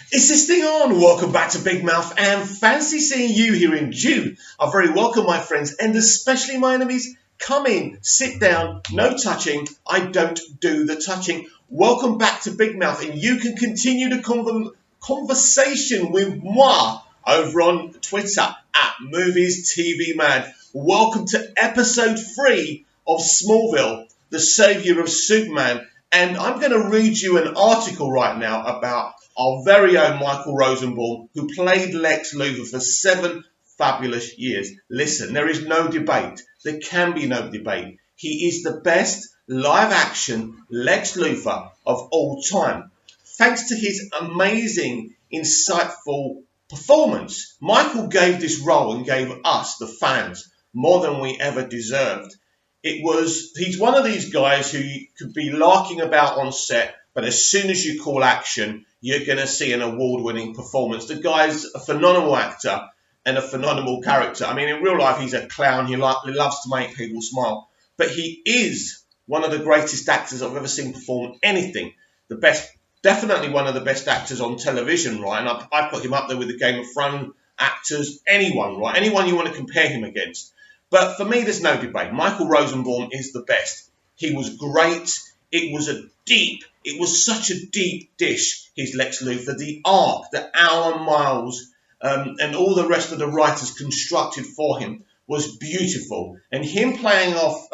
Is this thing on? Welcome back to Big Mouth and fancy seeing you here in June. I'm very welcome, my friends, and especially my enemies. Come in, sit down, no touching. I don't do the touching. Welcome back to Big Mouth, and you can continue the conversation with moi over on Twitter at Movies TV Man. Welcome to episode 3 of Smallville, the saviour of Superman. And I'm going to read you an article right now about our very own Michael Rosenbaum, who played Lex Luthor for 7 fabulous years. Listen, there is no debate. There can be no debate. He is the best live-action Lex Luthor of all time. Thanks to his amazing, insightful performance, Michael gave this role and gave us, the fans, more than we ever deserved. He's one of these guys who could be larking about on set, but as soon as you call action, you're going to see an award-winning performance. The guy's a phenomenal actor and a phenomenal character. I mean, in real life, he's a clown. He loves to make people smile. But he is one of the greatest actors I've ever seen perform anything. The best, definitely one of the best actors on television, right? And I put him up there with the Game of Thrones actors, anyone, right? Anyone you want to compare him against. But for me, there's no debate. Michael Rosenbaum is the best. He was great. It was such a deep dish, his Lex Luthor. The arc that Alan Miles and all the rest of the writers constructed for him was beautiful. And him playing off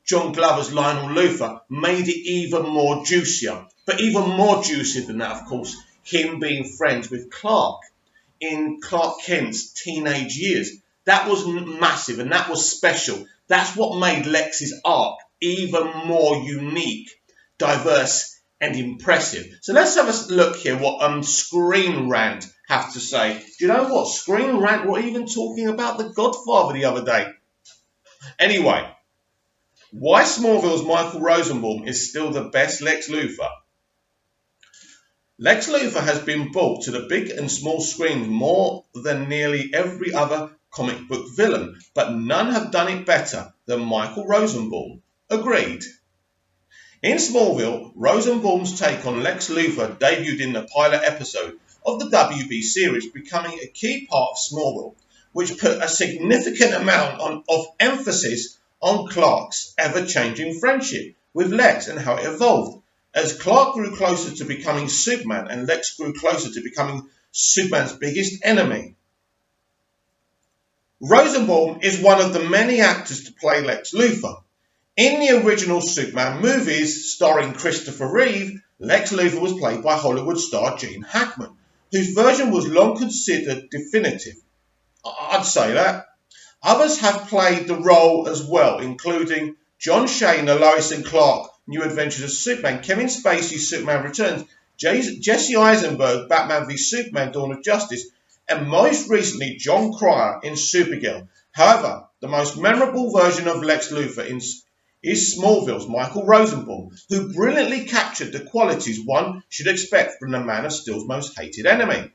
John Glover's Lionel Luthor made it even more juicier. But even more juicy than that, of course, him being friends with Clark in Clark Kent's teenage years. That was massive and that was special. That's what made Lex's arc even more unique, diverse and impressive. So let's have a look here what Screen Rant have to say. Do you know what? Screen Rant were even talking about The Godfather the other day. Anyway, why Smallville's Michael Rosenbaum is still the best Lex Luthor? Lex Luthor has been brought to the big and small screens more than nearly every other comic book villain, but none have done it better than Michael Rosenbaum. Agreed. In Smallville, Rosenbaum's take on Lex Luthor debuted in the pilot episode of the WB series, becoming a key part of Smallville, which put a significant amount of emphasis on Clark's ever-changing friendship with Lex and how it evolved. As Clark grew closer to becoming Superman and Lex grew closer to becoming Superman's biggest enemy. Rosenbaum is one of the many actors to play Lex Luthor. In the original Superman movies starring Christopher Reeve, Lex Luthor was played by Hollywood star Gene Hackman, whose version was long considered definitive. I'd say that. Others have played the role as well, including John Shane, the Lois and Clark New Adventures of Superman, Kevin Spacey's Superman Returns, Jesse Eisenberg, Batman v Superman, Dawn of Justice, and most recently John Cryer in Supergirl. However, the most memorable version of Lex Luthor is Smallville's Michael Rosenbaum, who brilliantly captured the qualities one should expect from the Man of Steel's most hated enemy.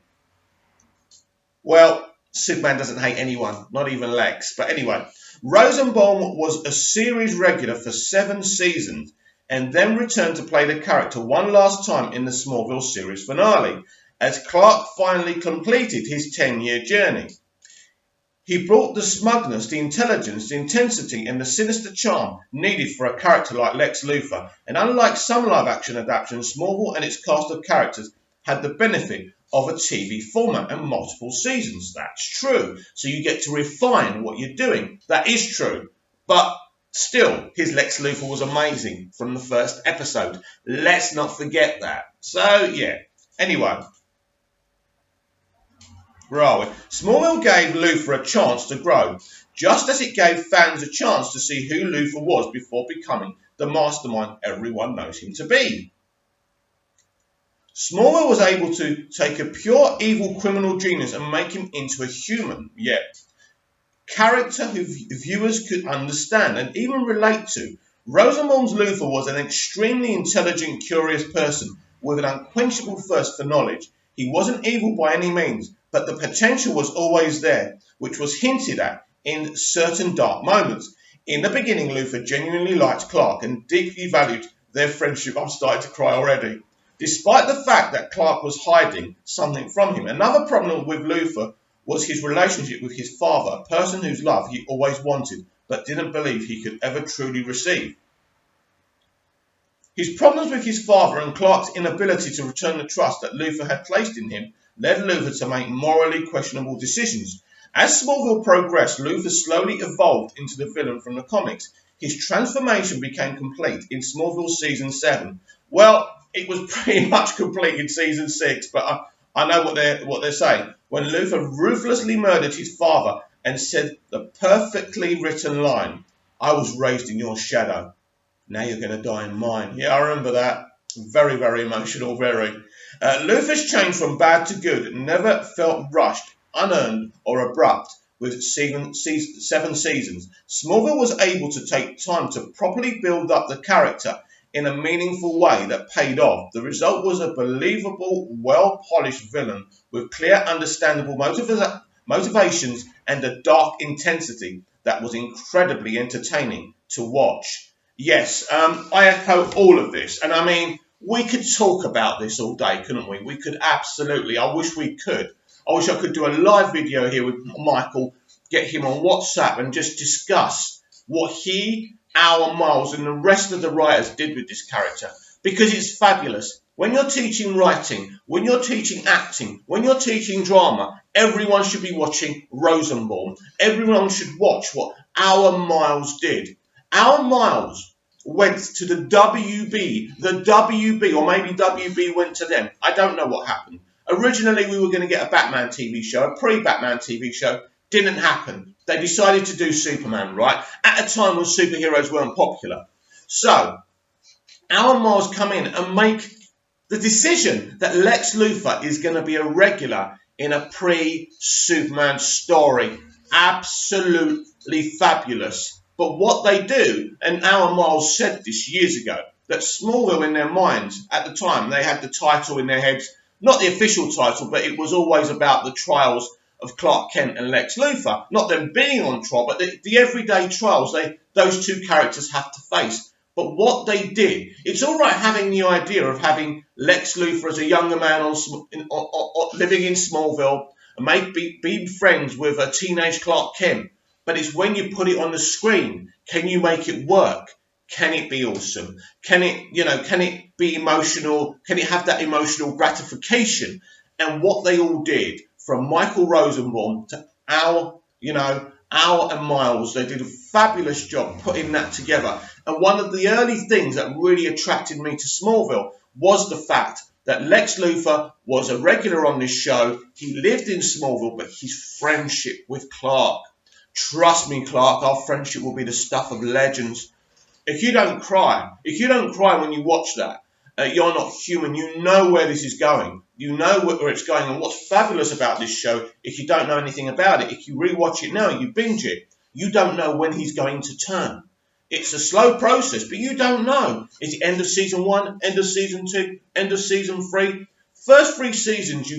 Well, Superman doesn't hate anyone, not even Lex. But anyway, Rosenbaum was a series regular for 7 seasons and then returned to play the character one last time in the Smallville series finale, as Clark finally completed his 10-year journey. He brought the smugness, the intelligence, the intensity, and the sinister charm needed for a character like Lex Luthor. And unlike some live-action adaptations, Smallville and its cast of characters had the benefit of a TV format and multiple seasons. That's true. So you get to refine what you're doing. That is true. But still, his Lex Luthor was amazing from the first episode. Let's not forget that. So, yeah. Anyway. Where are we? Smallville gave Luthor a chance to grow, just as it gave fans a chance to see who Luthor was before becoming the mastermind everyone knows him to be. Smallville was able to take a pure evil criminal genius and make him into a human, yet character who viewers could understand and even relate to. Rosenbaum's Luthor was an extremely intelligent, curious person with an unquenchable thirst for knowledge. He wasn't evil by any means, but the potential was always there, which was hinted at in certain dark moments. In the beginning, Luthor genuinely liked Clark and deeply valued their friendship. I'm starting to cry already. despite the fact that Clark was hiding something from him. Another problem with Luthor was his relationship with his father, a person whose love he always wanted but didn't believe he could ever truly receive. His problems with his father and Clark's inability to return the trust that Luthor had placed in him led Luthor to make morally questionable decisions. As Smallville progressed, Luthor slowly evolved into the villain from the comics. His transformation became complete in Smallville Season 7. Well, it was pretty much complete in Season 6, but I know what they're saying. When Luthor ruthlessly murdered his father and said the perfectly written line, "I was raised in your shadow. Now you're going to die in mine." Yeah, I remember that. Very, very emotional, very. Luthor's change from bad to good never felt rushed, unearned, or abrupt. With seven seasons, Smallville was able to take time to properly build up the character in a meaningful way that paid off. The result was a believable, well-polished villain with clear, understandable motivations and a dark intensity that was incredibly entertaining to watch. Yes, I echo all of this. And I mean, we could talk about this all day, couldn't we? We could absolutely. I wish we could. I wish I could do a live video here with Michael, get him on WhatsApp and just discuss what he, our Miles, and the rest of the writers did with this character. Because it's fabulous. When you're teaching writing, when you're teaching acting, when you're teaching drama, everyone should be watching Rosenbaum. Everyone should watch what our Miles did. Our Miles went to the WB, or maybe WB went to them. I don't know what happened. Originally, we were going to get a Batman TV show, a pre-Batman TV show. Didn't happen. They decided to do Superman, right? At a time when superheroes weren't popular. So, our Miles come in and make the decision that Lex Luthor is going to be a regular in a pre-Superman story. Absolutely fabulous. But what they do, and our Miles said this years ago, that Smallville in their minds, at the time, they had the title in their heads, not the official title, but it was always about the trials of Clark Kent and Lex Luthor. Not them being on trial, but the everyday trials those two characters have to face. But what they did, it's all right having the idea of having Lex Luthor as a younger man living in Smallville and be friends with a teenage Clark Kent. But it's when you put it on the screen, can you make it work? Can it be awesome? Can it be emotional? Can it have that emotional gratification? And what they all did, from Michael Rosenbaum to Al and Miles, they did a fabulous job putting that together. And one of the early things that really attracted me to Smallville was the fact that Lex Luthor was a regular on this show. He lived in Smallville, but his friendship with Clark, trust me, Clark, our friendship will be the stuff of legends. If you don't cry when you watch that, you're not human. You know where this is going. You know where it's going. And what's fabulous about this show, if you don't know anything about it, if you rewatch it now, you binge it, you don't know when he's going to turn. It's a slow process, but you don't know. Is it end of season 1, end of season 2, end of season 3? First 3 seasons,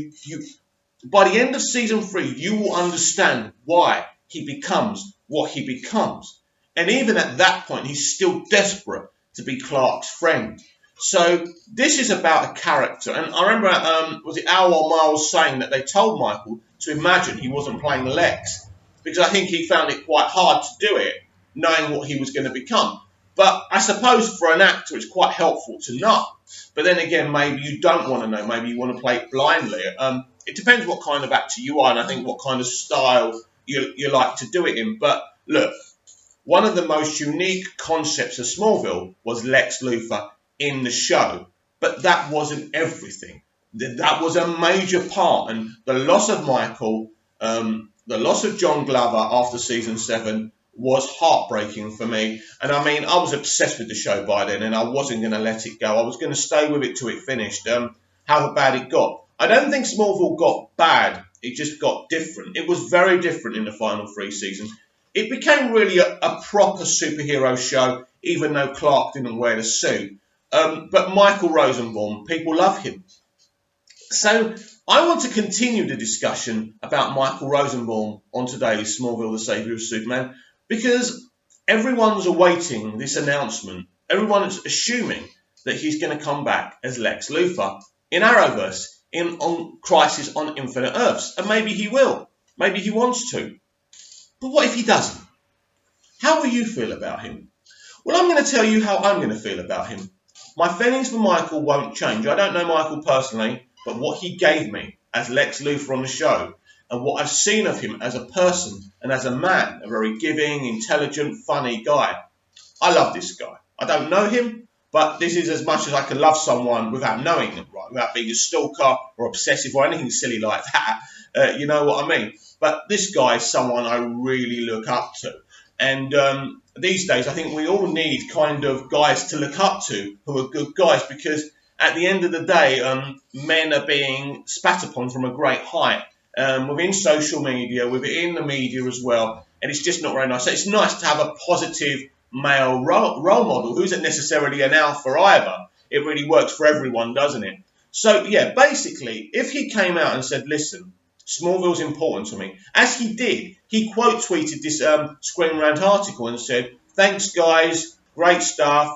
by the end of season 3, you will understand why he becomes what he becomes. And even at that point, he's still desperate to be Clark's friend. So this is about a character. And I remember, was it Al or Miles saying that they told Michael to imagine he wasn't playing Lex, because I think he found it quite hard to do it, knowing what he was going to become. But I suppose for an actor, it's quite helpful to know. But then again, maybe you don't want to know. Maybe you want to play it blindly. It depends what kind of actor you are, and I think what kind of style you like to do it in. But look, one of the most unique concepts of Smallville was Lex Luthor in the show. But that wasn't everything. That was a major part. And the loss of Michael, the loss of John Glover after season 7 was heartbreaking for me. And I mean, I was obsessed with the show by then, and I wasn't going to let it go. I was going to stay with it till it finished, however bad it got. I don't think Smallville got bad. It just got different. It was very different in the final 3 seasons. It became really a proper superhero show, even though Clark didn't wear the suit. But Michael Rosenbaum, people love him. So I want to continue the discussion about Michael Rosenbaum on today's Smallville, the Saviour of Superman, because everyone's awaiting this announcement. Everyone's assuming that he's going to come back as Lex Luthor in Arrowverse, on Crisis on Infinite Earths. And maybe he will. Maybe he wants to. But what if he doesn't? How will you feel about him? Well, I'm going to tell you how I'm going to feel about him. My feelings for Michael won't change. I don't know Michael personally, but what he gave me as Lex Luthor on the show, and what I've seen of him as a person and as a man, a very giving, intelligent, funny guy. I love this guy. I don't know him, but this is as much as I can love someone without knowing them, right? Without being a stalker or obsessive or anything silly like that. You know what I mean? But this guy is someone I really look up to. And these days, I think we all need kind of guys to look up to who are good guys, because at the end of the day, men are being spat upon from a great height within social media, within the media as well. And it's just not very nice. So it's nice to have a positive male role model who isn't necessarily an alpha either. It really works for everyone, doesn't it? So, yeah, basically, if he came out and said, listen, Smallville's important to me, as he did, he quote tweeted this Screen Rant article and said, thanks guys, great stuff,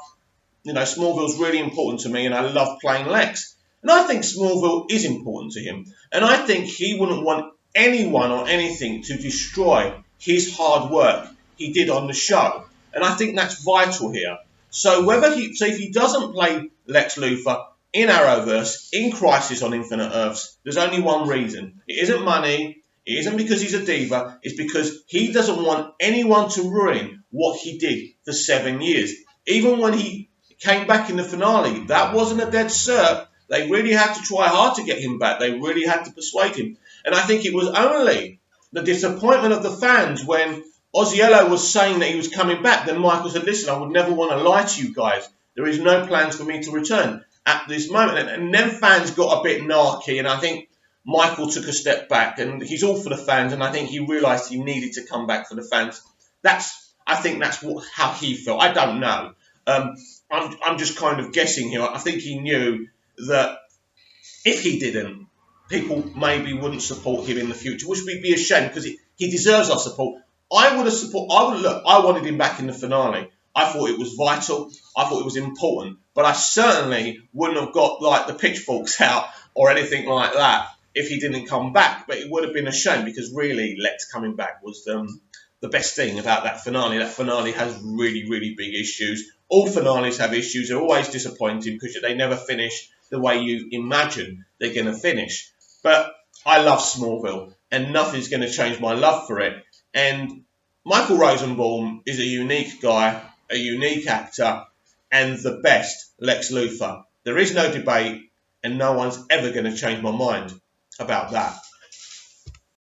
you know, Smallville's really important to me and I love playing Lex. And I think Smallville is important to him. And I think he wouldn't want anyone or anything to destroy his hard work he did on the show. And I think that's vital here. So if he doesn't play Lex Luthor in Arrowverse, in Crisis on Infinite Earths, there's only one reason. It isn't money. It isn't because he's a diva. It's because he doesn't want anyone to ruin what he did for 7 years. Even when he came back in the finale, that wasn't a dead cert. They really had to try hard to get him back. They really had to persuade him. And I think it was only the disappointment of the fans when Ozziello was saying that he was coming back. Then Michael said, listen, I would never want to lie to you guys. There is no plans for me to return at this moment. And then fans got a bit narky, and I think Michael took a step back, and he's all for the fans, and I think he realised he needed to come back for the fans. I think that's how he felt. I don't know. I'm just kind of guessing here. I think he knew that if he didn't, people maybe wouldn't support him in the future, which would be a shame because he deserves our support. I wanted him back in the finale. I thought it was vital. I thought it was important. But I certainly wouldn't have got like the pitchforks out or anything like that if he didn't come back. But it would have been a shame because really Lex coming back was the best thing about that finale. That finale has really, really big issues. All finales have issues. They're always disappointing because they never finish the way you imagine they're going to finish. But I love Smallville, and nothing's going to change my love for it. And Michael Rosenbaum is a unique guy, a unique actor, and the best Lex Luthor. There is no debate, and no one's ever going to change my mind about that.